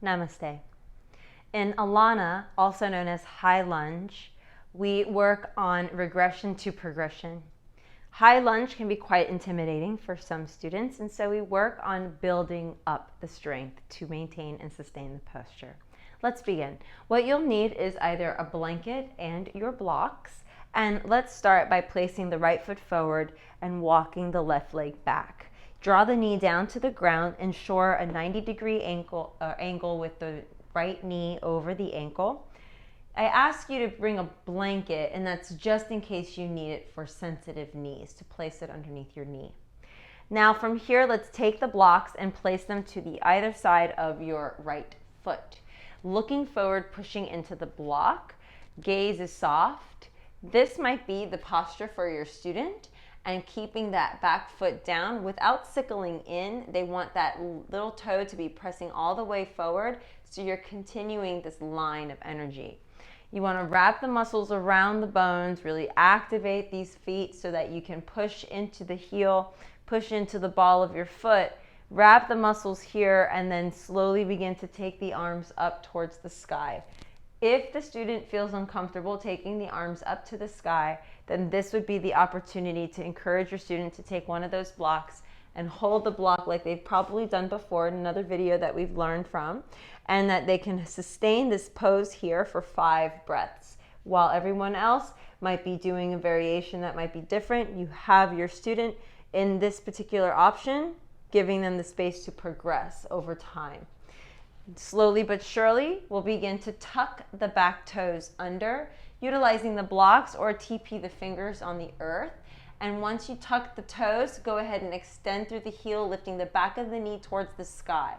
Namaste. In Alana, also known as High Lunge, we work on regression to progression. High lunge can be quite intimidating for some students, and so we work on building up the strength to maintain and sustain the posture. Let's begin. What you'll need is either a blanket and your blocks, and let's start by placing the right foot forward and walking the left leg back. Draw the knee down to the ground, ensure a 90-degree angle with the right knee over the ankle. I ask you to bring a blanket, and that's just in case you need it for sensitive knees, to place it underneath your knee. Now from here, let's take the blocks and place them to the either side of your right foot. Looking forward, pushing into the block, gaze is soft. This might be the posture for your student, and keeping that back foot down without sickling in. They want that little toe to be pressing all the way forward, so you're continuing this line of energy. You want to wrap the muscles around the bones, really activate these feet so that you can push into the heel, push into the ball of your foot, wrap the muscles here, and then slowly begin to take the arms up towards the sky. If the student feels uncomfortable taking the arms up to the sky, then this would be the opportunity to encourage your student to take one of those blocks and hold the block like they've probably done before in another video that we've learned from, and that they can sustain this pose here for 5 breaths. While everyone else might be doing a variation that might be different, you have your student in this particular option, giving them the space to progress over time. Slowly but surely, we'll begin to tuck the back toes under, utilizing the blocks or TP the fingers on the earth. And once you tuck the toes, go ahead and extend through the heel, lifting the back of the knee towards the sky.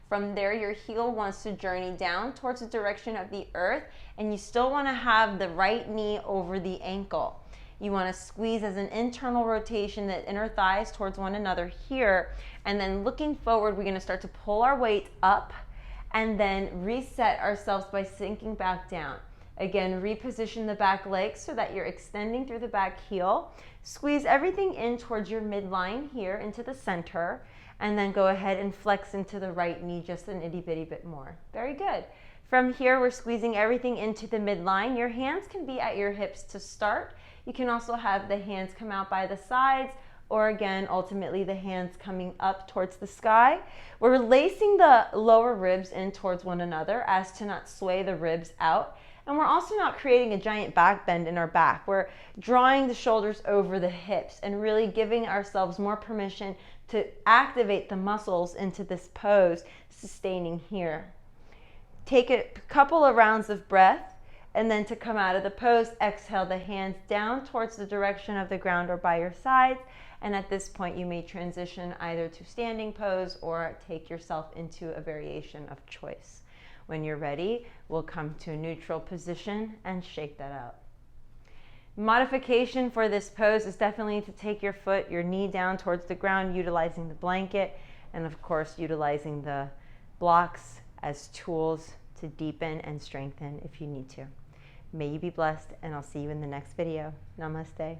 From there, your heel wants to journey down towards the direction of the earth, and you still want to have the right knee over the ankle. You want to squeeze as an internal rotation the inner thighs towards one another here, and then looking forward, we're going to start to pull our weight up and then reset ourselves by sinking back down. Again, reposition the back legs so that you're extending through the back heel. Squeeze everything in towards your midline here into the center, and then go ahead and flex into the right knee just an itty bitty bit more. Very good. From here, we're squeezing everything into the midline. Your hands can be at your hips to start. You can also have the hands come out by the sides, or again, ultimately the hands coming up towards the sky. We're lacing the lower ribs in towards one another as to not sway the ribs out. And we're also not creating a giant back bend in our back. We're drawing the shoulders over the hips and really giving ourselves more permission to activate the muscles into this pose, sustaining here. Take a couple of rounds of breath, and then to come out of the pose, exhale the hands down towards the direction of the ground or by your sides. And at this point, you may transition either to standing pose or take yourself into a variation of choice. When you're ready, we'll come to a neutral position and shake that out. Modification for this pose is definitely to take your foot, your knee down towards the ground, utilizing the blanket, and of course, utilizing the blocks as tools to deepen and strengthen if you need to. May you be blessed, and I'll see you in the next video. Namaste.